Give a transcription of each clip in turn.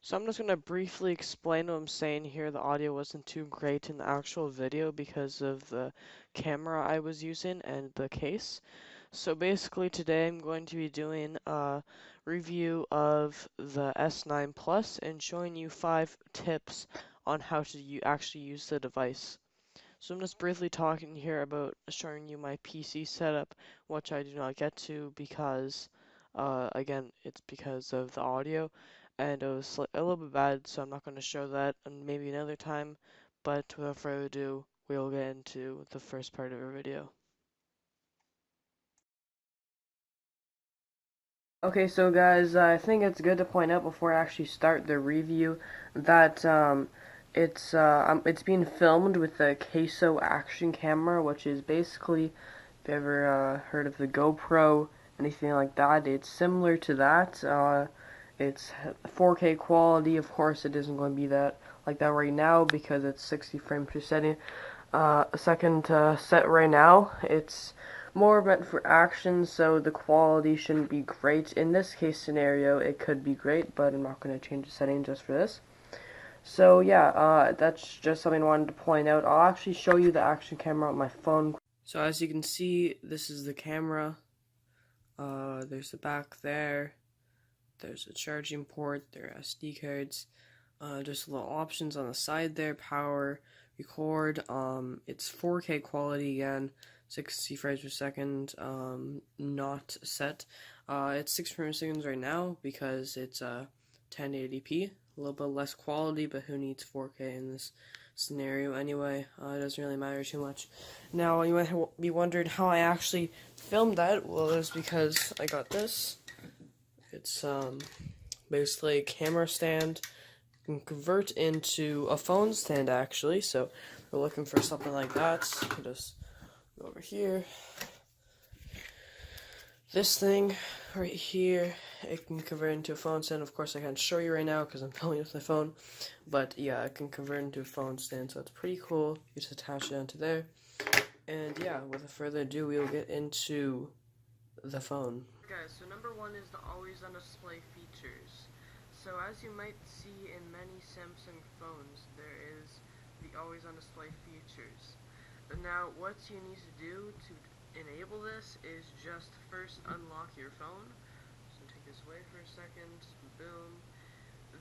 So I'm just going to briefly explain what I'm saying here. The audio wasn't too great in the actual video because of the camera I was using and the case. So basically today I'm going to be doing a review of the S9 Plus and showing you 5 tips on how to actually use the device. So I'm just briefly talking here about showing you my PC setup, which I do not get to because, again, it's because of the audio, and it was a little bit bad, so I'm not going to show that, and maybe another time. But without further ado, we'll get into the first part of our video. Okay, so guys, I think it's good to point out before I actually start the review that it's being filmed with the Queso action camera, which is basically, if you ever heard of the GoPro, anything like that, it's similar to that. It's 4K quality. Of course, it isn't going to be that like that right now because it's 60 frames per second. Second set right now. It's more meant for action, so the quality shouldn't be great. In this case scenario, it could be great, but I'm not going to change the setting just for this. So yeah, that's just something I wanted to point out. I'll actually show you the action camera on my phone. So as you can see, this is the camera. There's the back there. There's a charging port. There are SD cards. Just little options on the side there. Power, record. It's 4K quality again. 60 frames per second. Not set. It's 6 frames per second right now because it's 1080p. A little bit less quality, but who needs 4K in this scenario anyway? It doesn't really matter too much. Now, you might be wondering how I actually filmed that. Well, it's because I got this. It's basically a camera stand. You can convert into a phone stand actually. So we're looking for something like that. Just go over here. This thing right here, it can convert into a phone stand. Of course, I can't show you right now because I'm filming with my phone. But yeah, it can convert into a phone stand, so it's pretty cool. You just attach it onto there. And yeah, without further ado, we'll get into the phone. Guys, so number one is the always on display features. So as you might see in many Samsung phones, there is the always on display features. Now, what you need to do to enable this is just first unlock your phone. So take this away for a second, boom.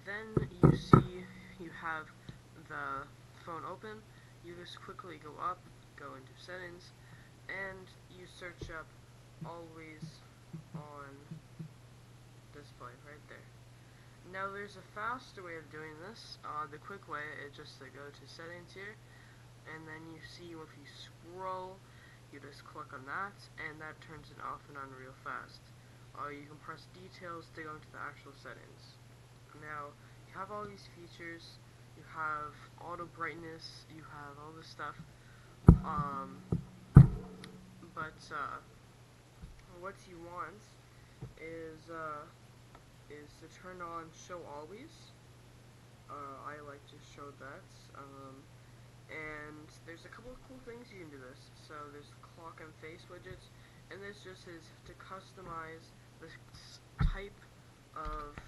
Then you see you have the phone open. You just quickly go up, go into settings, and you search up always on display right there. Now there's a faster way of doing this. The quick way is just to go to settings here, and then you see if you scroll, you just click on that, and that turns it off and on real fast. You can press details to go into the actual settings. Now, you have all these features, you have auto brightness, you have all this stuff, but what you want is to turn on show always. I like to show that. And there's a couple of cool things you can do this. So there's clock and face widgets, and this just is to customize the type of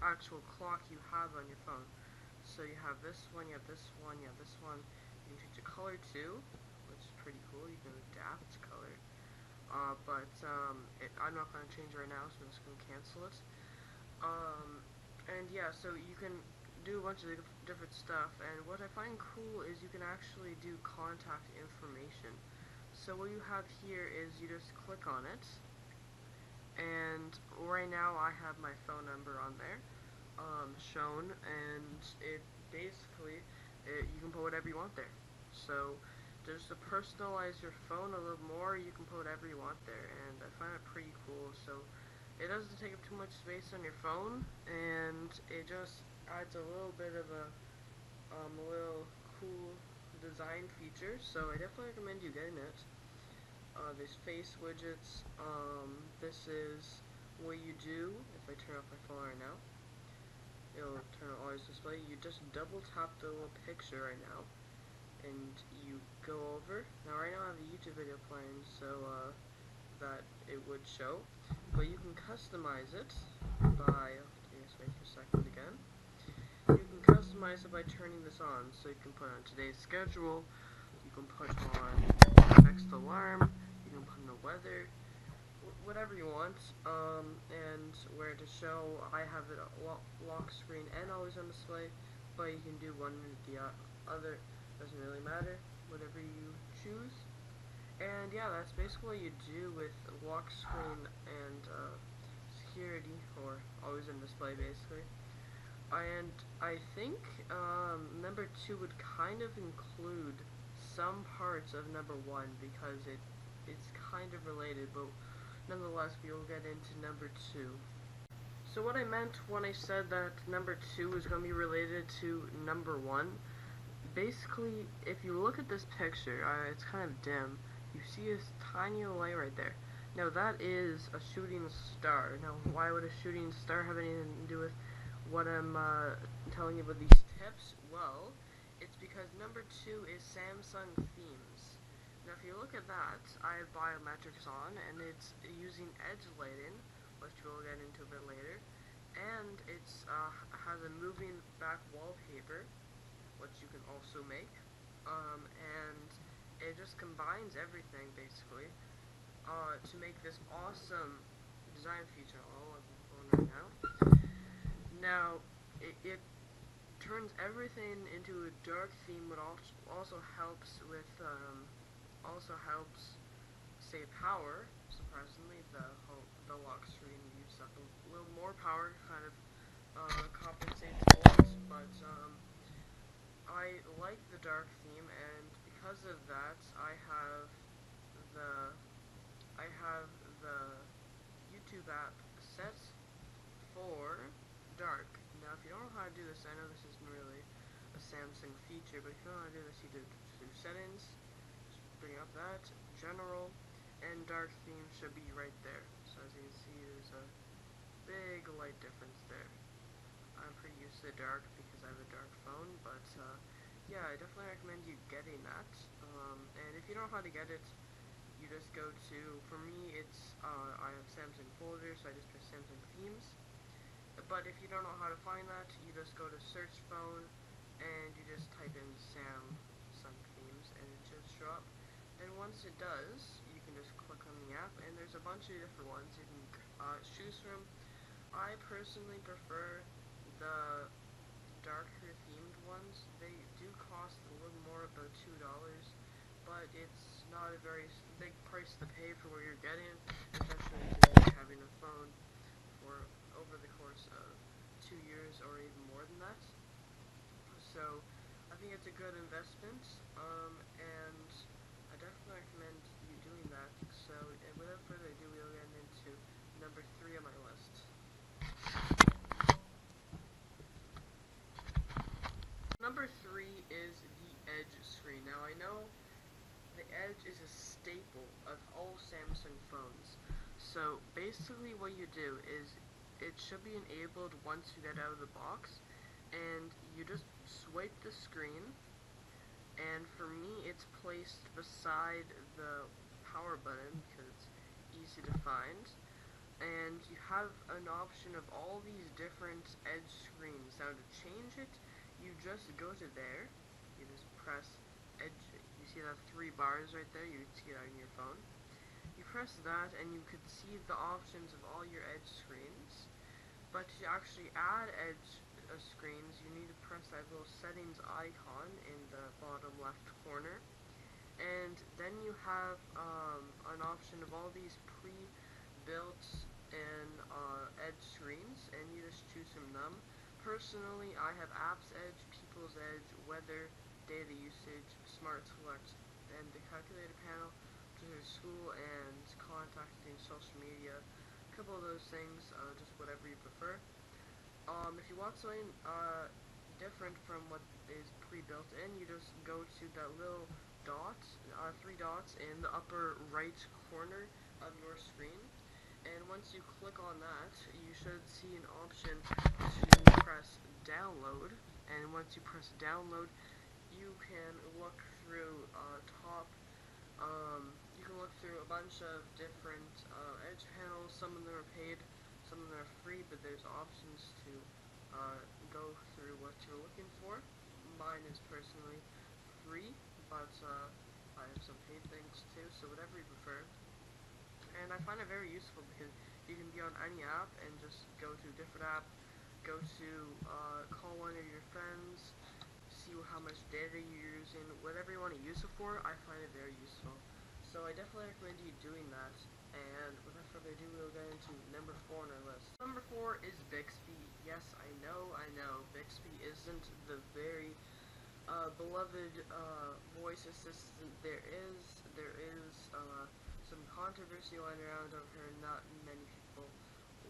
actual clock you have on your phone. So you have this one, you have this one, you have this one. You can change the color too, which is pretty cool. You can adapt color. I'm not going to change it right now, so I'm just going to cancel it. And yeah, so you can do a bunch of different stuff, and what I find cool is you can actually do contact information. So what you have here is you just click on it, and right now I have my phone number on there shown, and it basically, you can put whatever you want there. So just to personalize your phone a little more, you can put whatever you want there, and I find it pretty cool. So it doesn't take up too much space on your phone, and it just adds a little bit of a little cool design feature, so I definitely recommend you getting it. There's face widgets. This is what you do. If I turn off my phone right now, it'll turn on always display. You just double tap the little picture right now, and you go over. Now right now I have a YouTube video playing, so that it would show, but you can customize it by by turning this on. So you can put on today's schedule, you can put on next alarm, you can put in the weather, whatever you want, and where to show. I have it lock screen and always on display, but you can do one or the other, doesn't really matter, whatever you choose. And yeah, that's basically what you do with lock screen and security, or always on display basically. And I think number 2 would kind of include some parts of number 1 because it's kind of related, but nonetheless we will get into number 2. So what I meant when I said that number 2 is going to be related to number 1, basically if you look at this picture, it's kind of dim, you see this tiny light right there. Now that is a shooting star. Now why would a shooting star have anything to do with what I'm telling you about these tips? Well, it's because number 2 is Samsung themes. Now if you look at that, I have biometrics on, and it's using edge lighting, which we'll get into a bit later, and it's has a moving back wallpaper, which you can also make, and it just combines everything basically to make this awesome design feature. I'll let the phone right now. Now it turns everything into a dark theme, but also helps with save power. Surprisingly, the lock screen uses up a little more power, kind of compensates a lot, but I like the dark theme, and because of that, I have the YouTube app set for dark. Now, if you don't know how to do this, I know this isn't really a Samsung feature, but if you don't know how to do this, you do settings, just bring up that, general, and dark theme should be right there. So as you can see, there's a big light difference there. I'm pretty used to the dark because I have a dark phone, but yeah, I definitely recommend you getting that. And if you don't know how to get it, you just go to, for me, it's, I have Samsung folder, so I just press Samsung themes. But if you don't know how to find that, you just go to search phone, and you just type in Samsung themes, and it should show up. And once it does, you can just click on the app, and there's a bunch of different ones you can choose from. I personally prefer the darker themed ones. They do cost a little more, about $2, but it's not a very big price to pay for what you're getting, especially today having a phone for over the course of 2 years or even more than that. So I think it's a good investment, and I definitely recommend you doing that. So without further ado, we'll get into number 3 on my list. Number 3 is the Edge screen. Now I know the Edge is a staple of all Samsung phones. So basically what you do is it should be enabled once you get out of the box, and you just swipe the screen, and for me it's placed beside the power button because it's easy to find, and you have an option of all these different Edge screens. Now to change it, you just go to there, you just press Edge, you see that 3 bars right there, you can see it on your phone. You press that and you could see the options of all your Edge screens, but to actually add Edge screens, you need to press that little settings icon in the bottom left corner, and then you have an option of all these pre-built and Edge screens, and you just choose from them. Personally, I have Apps Edge, People's Edge, Weather, Data Usage, Smart Select, and the Calculator panel, which is school and contacting, social media, a couple of those things, just whatever you prefer. If you want something different from what is pre-built in, you just go to that little dot, 3 dots in the upper right corner of your screen, and once you click on that, you should see an option to press download, and once you press download, you can look through you can look through a bunch of different Edge panels. Some of them are paid, some of them are free, but there's options to go through what you're looking for. mine is personally free, but I have some paid things too, so whatever you prefer. And I find it very useful because you can be on any app and just go to a different app, go to call one of your friends, see how much data you're using, whatever you want to use it for. I find it very useful. So I definitely recommend you doing that. And without further ado, we'll get into number 4 on our list. Number 4 is Bixby. Yes, I know, Bixby isn't the very beloved voice assistant there is. There is some controversy going around over here. Not many people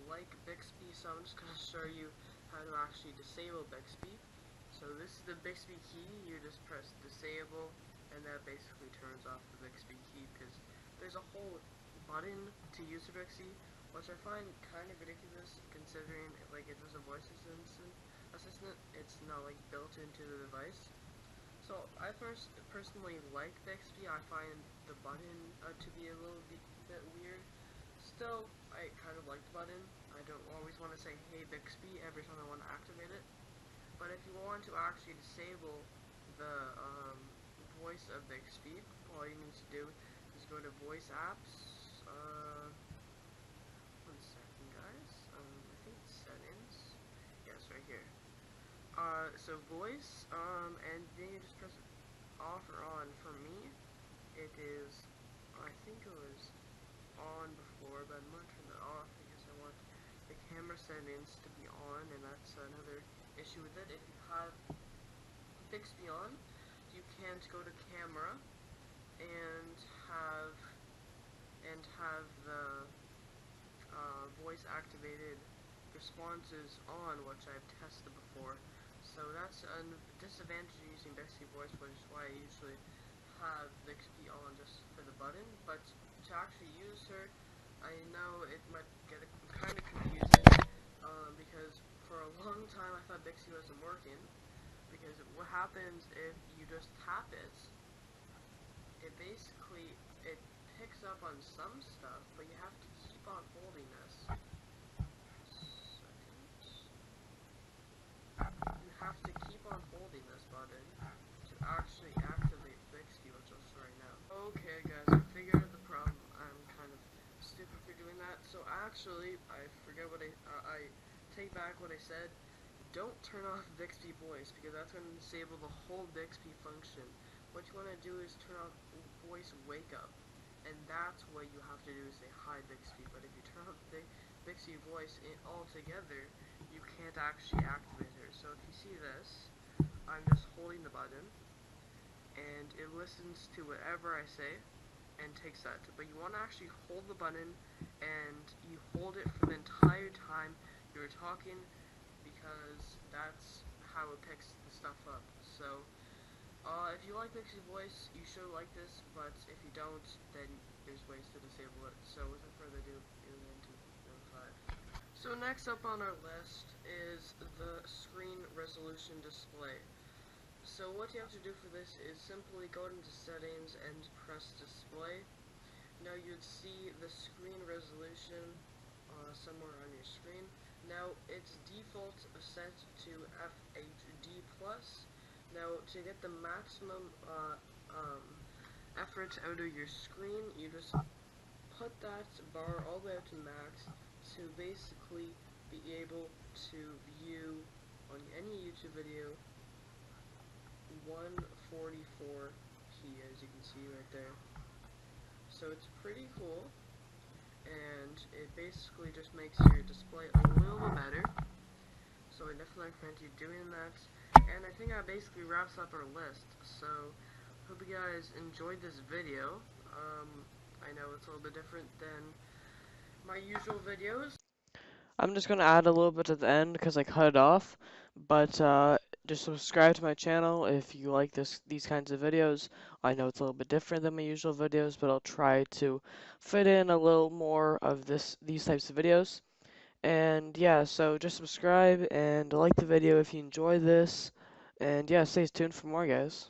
like Bixby, so I'm just going to show you how to actually disable Bixby. So this is the Bixby key. You just press disable, and that basically turns off the Bixby key because there's a whole button to use the Bixby, which I find kind of ridiculous considering like it was a voice assistant. It's not like built into the device. So I personally like Bixby. I find the button to be a little bit weird. Still, I kind of like the button. I don't always want to say, hey Bixby, every time I want to activate it. But if you want to actually disable the voice of Bixby, all you need to do is go to voice apps. One second guys. I think it's settings. Yes, right here. So voice, and then you just press off or on. For me, it is, I think it was on before, but I'm going to turn it off because I want the camera settings to be on, and that's another issue with it. If you have Bixby on, you can't go to camera and have the voice activated responses on, which I've tested before. So that's a disadvantage using Bixby voice, which is why I usually have Bixby on just for the button. But to actually use her, I know it might get kind of confusing because for a long time I thought Bixby wasn't working. Because what happens if you just tap it, it basically picks up on some stuff, but you have to keep on holding this. You have to keep on holding this button to actually activate Bixby, which I'll show right now. Okay guys, I figured out the problem. I'm kind of stupid for doing that. So actually, I forget what I take back what I said. Don't turn off Bixby voice because that's going to disable the whole Bixby function. What you want to do is turn off voice wake up, and that's what you have to do is say hi Bixby. But if you turn off Bixby voice altogether, you can't actually activate her. So if you see this, I'm just holding the button, and it listens to whatever I say and takes that. But you want to actually hold the button, and you hold it for the entire time you're talking, because that's how it picks the stuff up. So, if you like Bixby voice, you should like this, but if you don't, then there's ways to disable it. So, without further ado, we'll get into number 5. So, next up on our list is the screen resolution display. So, what you have to do for this is simply go into settings and press display. Now, you'd see the screen resolution somewhere on your screen. Now, it's default set to FHD+. Now, to get the maximum effort out of your screen, you just put that bar all the way up to max to basically be able to view on any YouTube video 144p, as you can see right there. So it's pretty cool, and it basically just makes your display a little bit better. So I definitely recommend you doing that. And I think that basically wraps up our list. So hope you guys enjoyed this video. I know it's a little bit different than my usual videos. I'm just going to add a little bit at the end because I cut it off. But just subscribe to my channel if you like these kinds of videos. I know it's a little bit different than my usual videos, but I'll try to fit in a little more of these types of videos. And yeah, so just subscribe and like the video if you enjoy this. And yeah, stay tuned for more, guys.